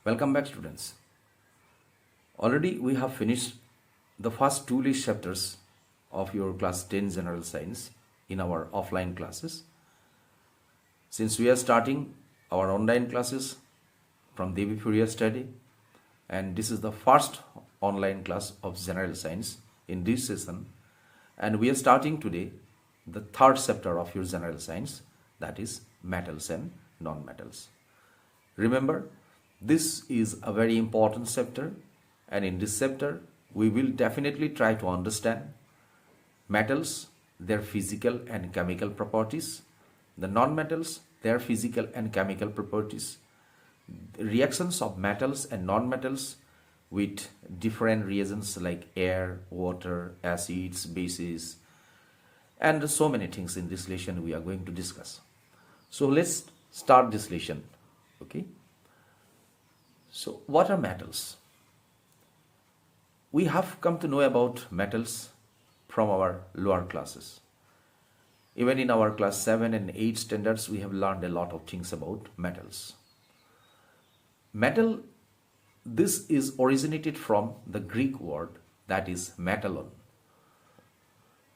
Welcome back, students. Already we have finished the first two list chapters of your class 10 general science in our offline classes. Since we are starting our online classes from Devi Fourier study, and this is the first online class of general science in this session, and we are starting today the third chapter of your general science, that is metals and non-metals. Remember, this is a very important chapter, and in this chapter, we will definitely try to understand metals, their physical and chemical properties, the non-metals, their physical and chemical properties, reactions of metals and non-metals with different reagents like air, water, acids, bases, and so many things in this lesson we are going to discuss. So let's start this lesson. Okay. So what are metals? We have come to know about metals from our lower classes. Even in our class 7 and 8 standards, we have learned a lot of things about metals. Metal, this is originated from the Greek word that is metallon.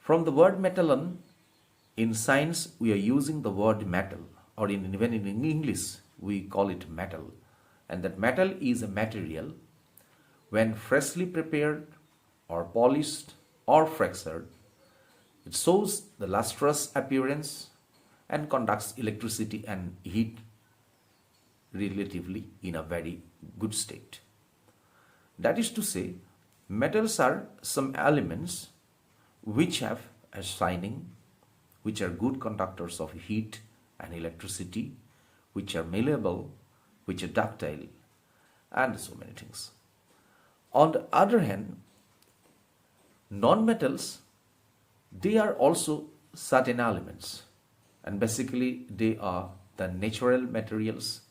From the word metallon, in science we are using the word metal, or even in English we call it metal. And that metal is a material when freshly prepared or polished or fractured. It shows the lustrous appearance and conducts electricity and heat relatively in a very good state. That is to say, metals are some elements which have a shining, which are good conductors of heat and electricity, which are malleable, which are ductile, and so many things. On the other hand, non-metals, they are also certain elements, and basically they are the natural materials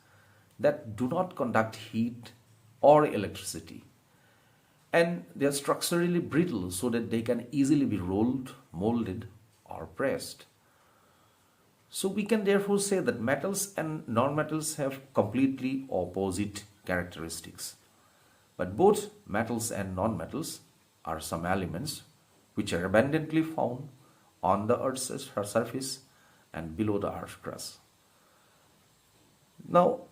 that do not conduct heat or electricity, and they are structurally brittle so that they can easily be rolled, molded, or pressed. So we can therefore say that metals and non-metals have completely opposite characteristics. But both metals and non-metals are some elements which are abundantly found on the Earth's surface and below the Earth's crust. Now,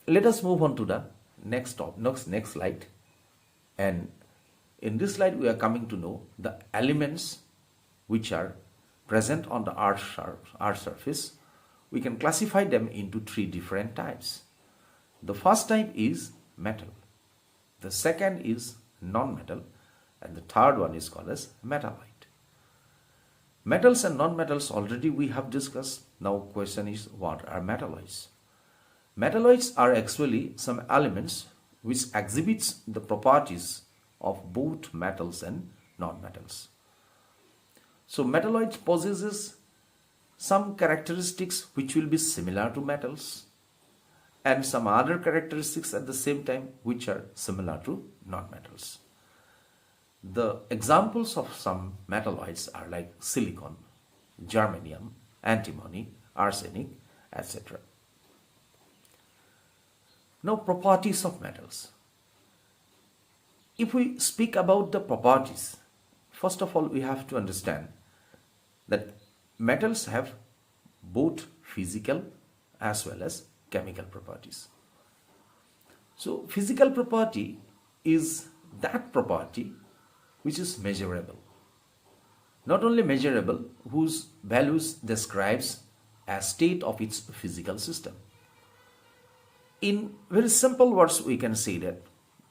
let us move on to the next slide. And in this slide, we are coming to know the elements which are present on the Earth's surface. We can classify them into three different types. The first type is metal. The second is non-metal, and the third one is called as metallite. Metals and non-metals already we have discussed. Now question is, what are metalloids? Metalloids are actually some elements which exhibits the properties of both metals and non-metals. So metalloids possesses some characteristics which will be similar to metals, and some other characteristics at the same time which are similar to non-metals. The examples of some metalloids are like silicon, germanium, antimony, arsenic, etc. Now, properties of metals. If we speak about the properties, first of all we have to understand that metals have both physical as well as chemical properties. So physical property is that property which is measurable. Not only measurable, whose values describes a state of its physical system. In very simple words, we can say that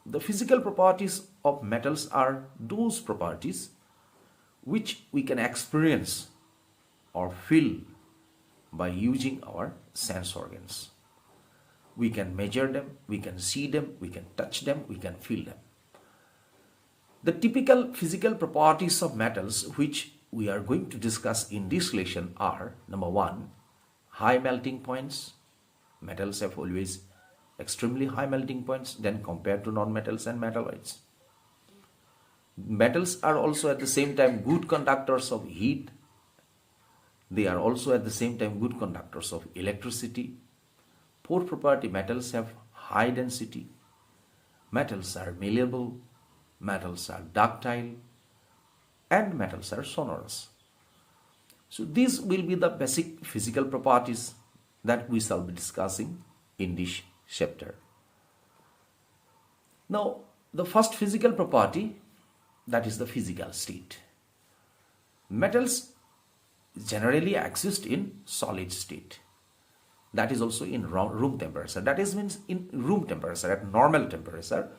the physical properties of metals are those properties which we can experience or feel by using our sense organs. We can measure them, we can see them, we can touch them, we can feel them. The typical physical properties of metals which we are going to discuss in this lesson are, number one, high melting points. Metals have always extremely high melting points than compared to non-metals and metalloids. Metals are also at the same time good conductors of heat. They are also at the same time good conductors of electricity. Fourth property, metals have high density. Metals are malleable, metals are ductile, and metals are sonorous. So these will be the basic physical properties that we shall be discussing in this chapter. Now, the first physical property, that is the physical state. Metals generally exist in solid state. That is also in room temperature. That is means in room temperature, at normal temperature,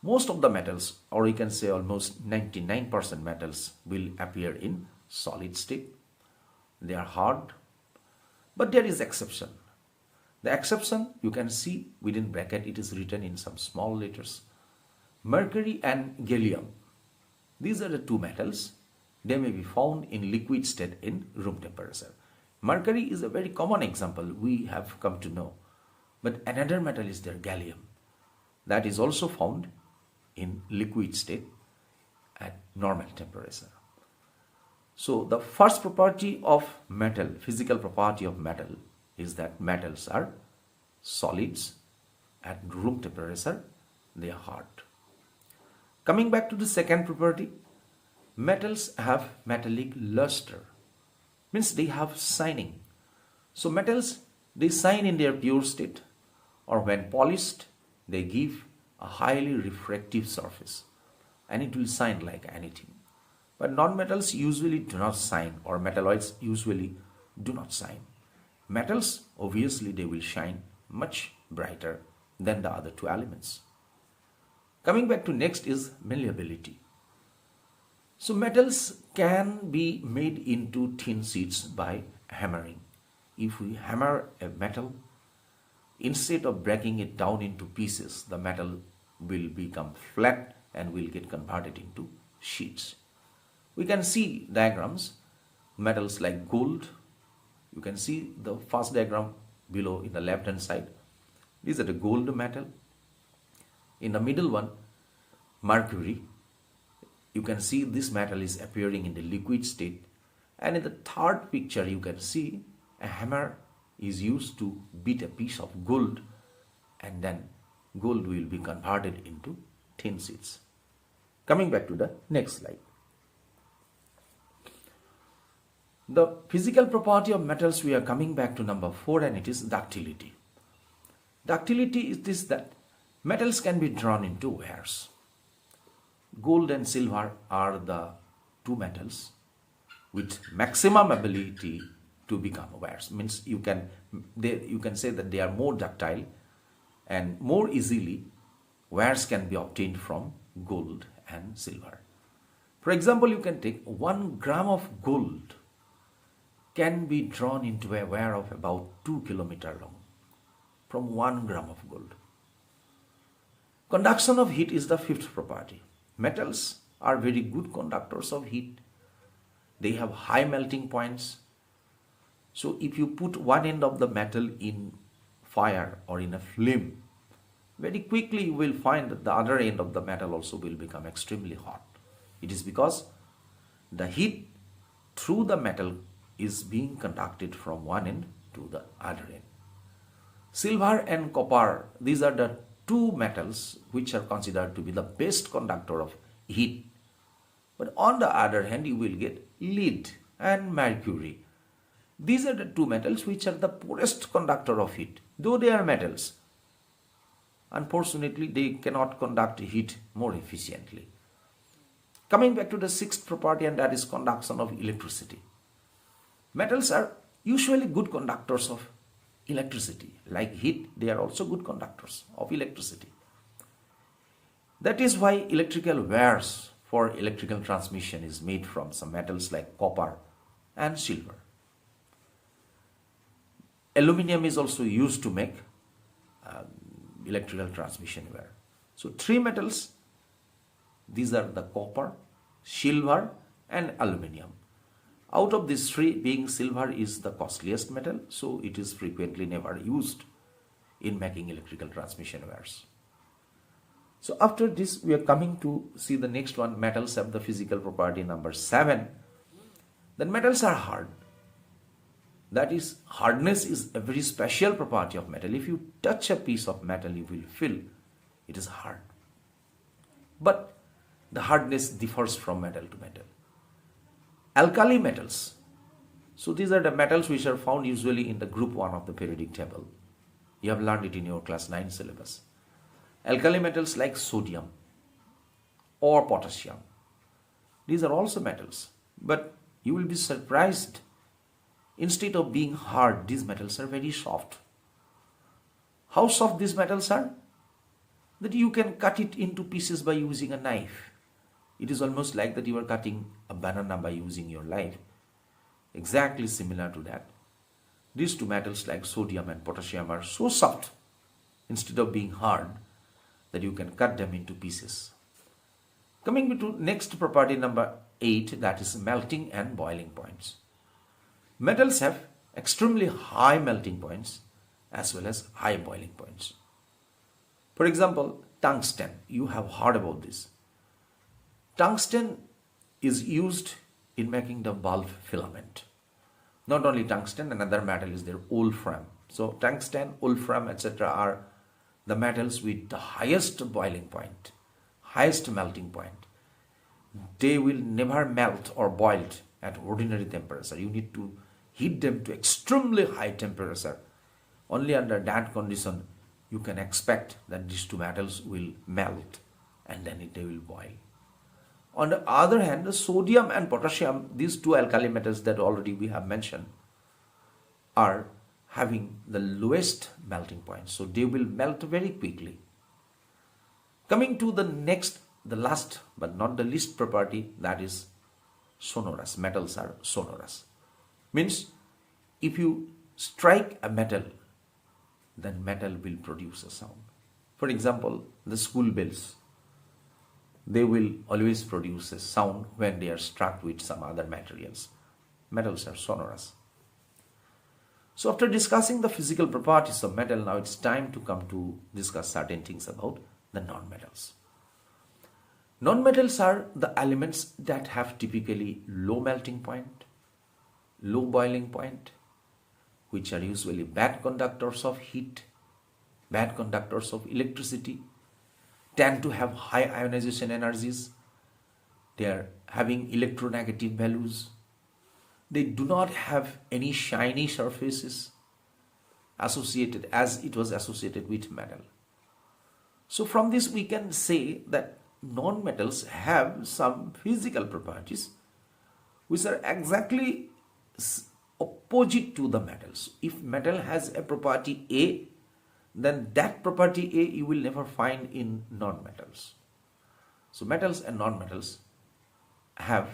most of the metals, or you can say almost 99% metals, will appear in solid state. They are hard, but there is exception. The exception you can see within bracket, it is written in some small letters. Mercury and gallium, these are the two metals. They may be found in liquid state in room temperature. Mercury is a very common example we have come to know. But another metal is there, gallium. That is also found in liquid state at normal temperature. So the first property of metal, physical property of metal, is that metals are solids at room temperature, they are hard. Coming back to the second property, metals have metallic luster, means they have shining. So metals, they shine in their pure state, or when polished, they give a highly refractive surface, and it will shine like anything. But non-metals usually do not shine, or metalloids usually do not shine. Metals, obviously, they will shine much brighter than the other two elements. Coming back to next is malleability. So metals can be made into thin sheets by hammering. If we hammer a metal, instead of breaking it down into pieces, the metal will become flat and will get converted into sheets. We can see diagrams, metals like gold. You can see the first diagram below in the left hand side. These are the gold metal. In the middle one, mercury. You can see this metal is appearing in the liquid state. And in the third picture, you can see a hammer is used to beat a piece of gold, and then gold will be converted into thin sheets. Coming back to the next slide. The physical property of metals, we are coming back to number 4, and it is ductility. Ductility is this, that metals can be drawn into wires. Gold and silver are the two metals with maximum ability to become wires. Means you can say that they are more ductile, and more easily wires can be obtained from gold and silver. For example, you can take 1 gram of gold can be drawn into a wire of about 2 kilometers long from 1 gram of gold. Conduction of heat is the fifth property. Metals are very good conductors of heat. They have high melting points. So if you put one end of the metal in fire or in a flame, very quickly you will find that the other end of the metal also will become extremely hot. It is because the heat through the metal is being conducted from one end to the other end. Silver and copper, these are the two metals which are considered to be the best conductor of heat. But on the other hand, you will get lead and mercury. These are the two metals which are the poorest conductor of heat. Though they are metals, unfortunately, they cannot conduct heat more efficiently. Coming back to the sixth property, and that is conduction of electricity. Metals are usually good conductors of electricity. Like heat, they are also good conductors of electricity. That is why electrical wires for electrical transmission is made from some metals like copper and silver. Aluminium is also used to make electrical transmission wire. So three metals, these are the copper, silver and aluminium. Out of these three, being silver is the costliest metal, so it is frequently never used in making electrical transmission wires. So after this, we are coming to see the next one. Metals have the physical property number 7. Then metals are hard. That is, hardness is a very special property of metal. If you touch a piece of metal, you will feel It is hard. But the hardness differs from metal to metal. Alkali metals. So these are the metals which are found usually in the group 1 of the periodic table. You have learned it in your class 9 syllabus. Alkali metals like sodium or potassium. These are also metals. But you will be surprised. Instead of being hard, these metals are very soft. How soft these metals are? That you can cut it into pieces by using a knife. It is almost like that you are cutting a banana by using your knife. Exactly similar to that. These two metals like sodium and potassium are so soft, instead of being hard, that you can cut them into pieces. Coming to next property number 8, that is melting and boiling points. Metals have extremely high melting points as well as high boiling points. For example, tungsten. You have heard about this. Tungsten is used in making the bulb filament. Not only tungsten, another metal is there, wolfram. So tungsten, wolfram, etc. are the metals with the highest boiling point, highest melting point. They will never melt or boil at ordinary temperature. You need to heat them to extremely high temperature. Only under that condition you can expect that these two metals will melt and then they will boil. On the other hand, the sodium and potassium, these two alkali metals that already we have mentioned, are having the lowest melting point. So they will melt very quickly. Coming to the next, the last but not the least property, that is sonorous. Metals are sonorous. Means if you strike a metal, then metal will produce a sound. For example, the school bells, they will always produce a sound when they are struck with some other materials. Metals are sonorous. So after discussing the physical properties of metal, now it's time to come to discuss certain things about the nonmetals. Nonmetals are the elements that have typically low melting point, low boiling point, which are usually bad conductors of heat, bad conductors of electricity, tend to have high ionization energies. They are having electronegative values. They do not have any shiny surfaces associated as it was associated with metal. So from this we can say that nonmetals have some physical properties which are exactly opposite to the metals. If metal has a property A, then that property A you will never find in nonmetals. So metals and nonmetals have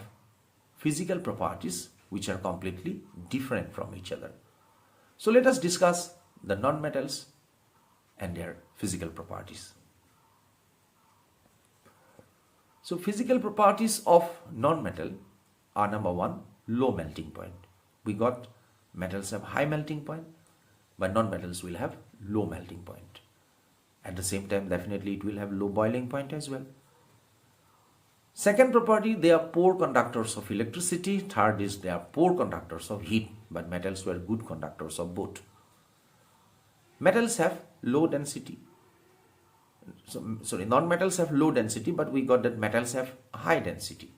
physical properties which are completely different from each other. So let us discuss the nonmetals and their physical properties. So physical properties of nonmetal are number 1, low melting point. We got metals have high melting point, but nonmetals will have low melting point. At the same time, definitely it will have low boiling point as well. Second property, they are poor conductors of electricity. Third is they are poor conductors of heat, but metals were good conductors of both. Metals have low density. Non-metals have low density, but we got that metals have high density.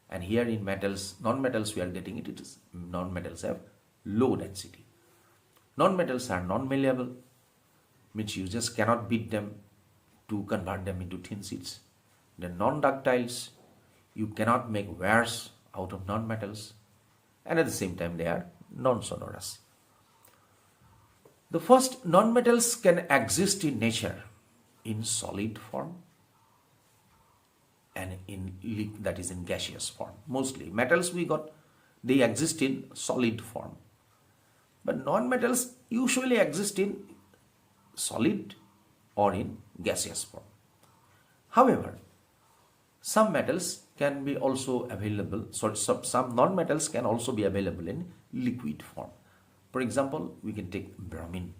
And here in metals, non-metals we are getting it, it is non-metals have low density. Non-metals are non-malleable, which you just cannot beat them to convert them into thin sheets. They are non-ductiles, you cannot make wires out of non-metals, and at the same time they are non-sonorous. The first, non-metals can exist in nature in solid form and that is in gaseous form. Mostly metals we got, they exist in solid form, but non-metals usually exist in solid or in gaseous form. However, some metals can be also available, some non-metals can also be available in liquid form. For example, we can take bromine.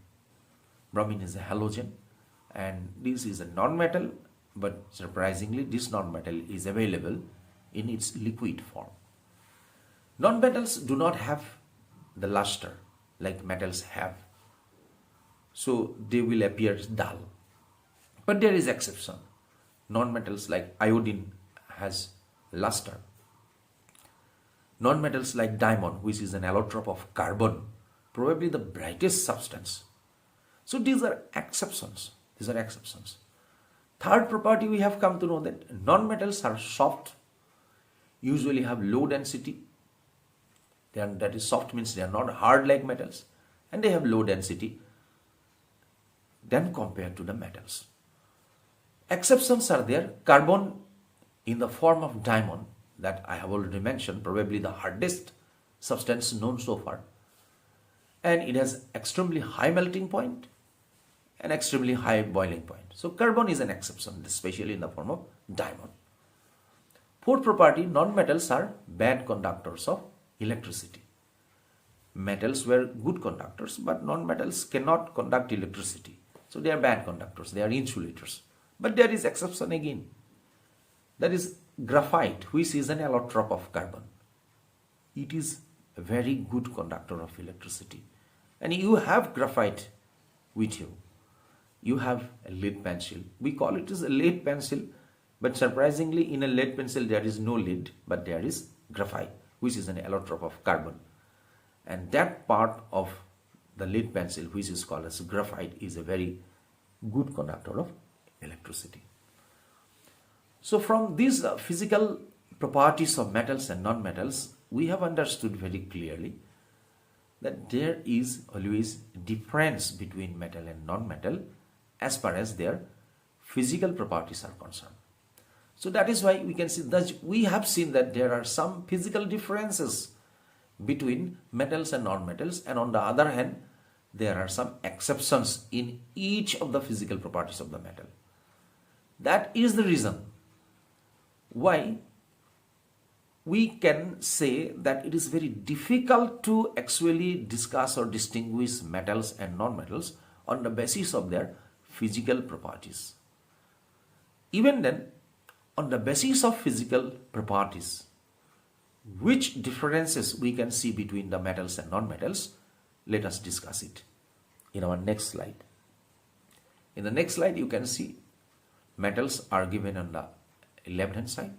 Bromine is a halogen, and this is a non-metal, but surprisingly this non-metal is available in its liquid form. Non-metals do not have the luster like metals have, so they will appear dull. But there is exception. Non-metals like iodine has luster. Non-metals like diamond, which is an allotrope of carbon, probably the brightest substance. So these are exceptions. These are exceptions. Third property, we have come to know that non-metals are soft, usually have low density. That is, soft means they are not hard like metals, and they have low density than compared to the metals. Exceptions are there. Carbon in the form of diamond, that I have already mentioned, probably the hardest substance known so far, and it has extremely high melting point and extremely high boiling point. So carbon is an exception, especially in the form of diamond. Fourth property, non-metals are bad conductors of electricity. Metals were good conductors, but non-metals cannot conduct electricity. So they are bad conductors, they are insulators. But there is exception again. That is graphite, which is an allotrope of carbon. It is a very good conductor of electricity. And you have graphite with you. You have a lead pencil. We call it as a lead pencil, but surprisingly in a lead pencil there is no lead, but there is graphite, which is an allotrope of carbon. And that part of the lead pencil, which is called as graphite, is a very good conductor of electricity. So from these physical properties of metals and non-metals, we have understood very clearly that there is always difference between metal and non-metal as far as their physical properties are concerned. So that is why we can see that we have seen that there are some physical differences between metals and non-metals, and on the other hand, there are some exceptions in each of the physical properties of the metal. That is the reason why we can say that it is very difficult to actually discuss or distinguish metals and non-metals on the basis of their physical properties. Even then, on the basis of physical properties, which differences we can see between the metals and non-metals, let us discuss it in our next slide. In the next slide, you can see metals are given on the left hand side,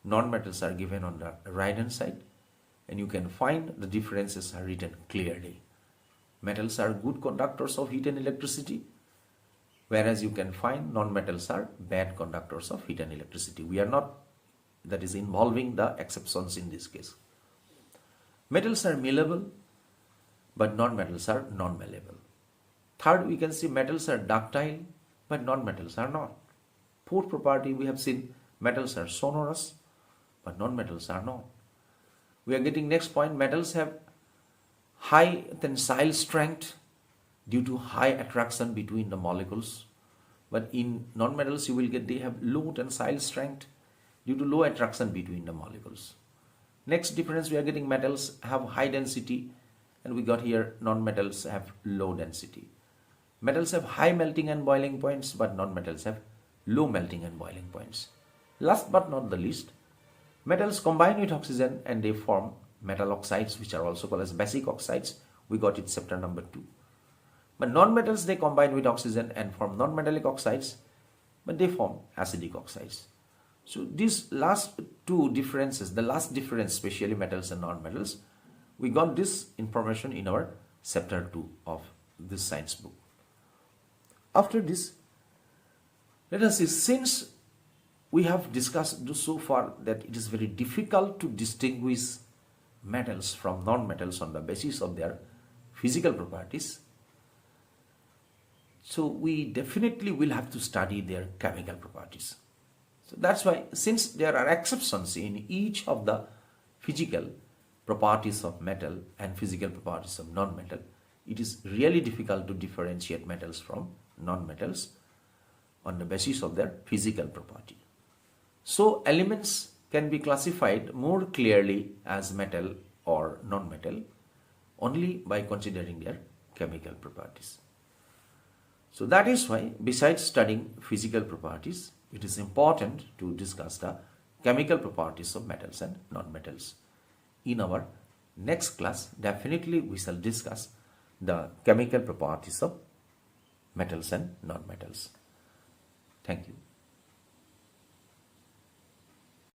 non-metals are given on the right hand side, and you can find the differences are written clearly. Metals are good conductors of heat and electricity, whereas you can find non-metals are bad conductors of heat and electricity. We are not, that is, involving the exceptions in this case. Metals are malleable, but non-metals are non-malleable. Third, we can see metals are ductile, but non-metals are not. Fourth property, we have seen metals are sonorous, but non-metals are not. We are getting next point, metals have high tensile strength due to high attraction between the molecules, but in non-metals you will get they have low tensile strength due to low attraction between the molecules. Next difference, we are getting metals have high density, and we got here non-metals have low density. Metals have high melting and boiling points, but non-metals have low melting and boiling points. Last but not the least, metals combine with oxygen and they form metal oxides, which are also called as basic oxides. We got it chapter number 2. But non-metals, they combine with oxygen and form non-metallic oxides, but they form acidic oxides. So these last two differences, the last difference, especially metals and non-metals, we got this information in our chapter 2 of this science book. After this, let us see, since we have discussed so far that it is very difficult to distinguish metals from non-metals on the basis of their physical properties, so we definitely will have to study their chemical properties. So that's why, since there are exceptions in each of the physical properties of metal and physical properties of non-metal, it is really difficult to differentiate metals from non-metals on the basis of their physical property. So elements can be classified more clearly as metal or non-metal only by considering their chemical properties. So that is why, besides studying physical properties, it is important to discuss the chemical properties of metals and non-metals. In our next class, definitely we shall discuss the chemical properties of metals and non-metals. Thank you.